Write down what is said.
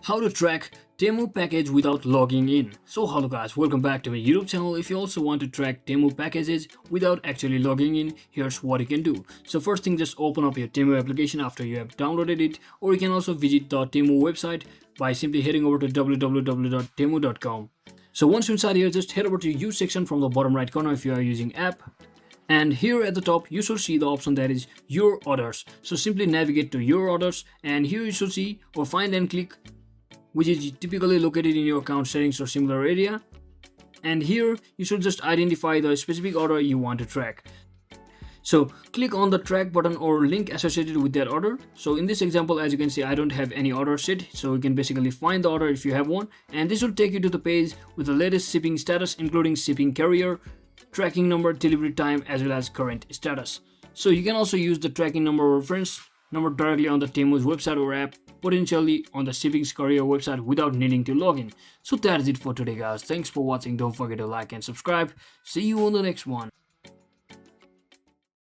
How to track Temu package without logging in. So hello guys, welcome back to my YouTube channel. If you also want to track Temu packages without actually logging in, here's what you can do. So first thing, just open up your Temu application after you have downloaded it, or you can also visit the Temu website by simply heading over to www.temu.com. So once you're inside here, just head over to use section from the bottom right corner if you are using app. And here at the top you should see the option that is your orders. So simply navigate to your orders, and here you should see or find and click, which is typically located in your account settings or similar area. And here you should just identify the specific order you want to track. So click on the track button or link associated with that order. So in this example, as you can see, I don't have any order set, so you can basically find the order if you have one, and this will take you to the page with the latest shipping status, including shipping carrier, tracking number, delivery time, as well as current status. So you can also use the tracking number reference number directly on the Temu's website or app, potentially on the shipping courier website without needing to log in. So that is it for today guys. Thanks for watching. Don't forget to like and subscribe. See you on the next one.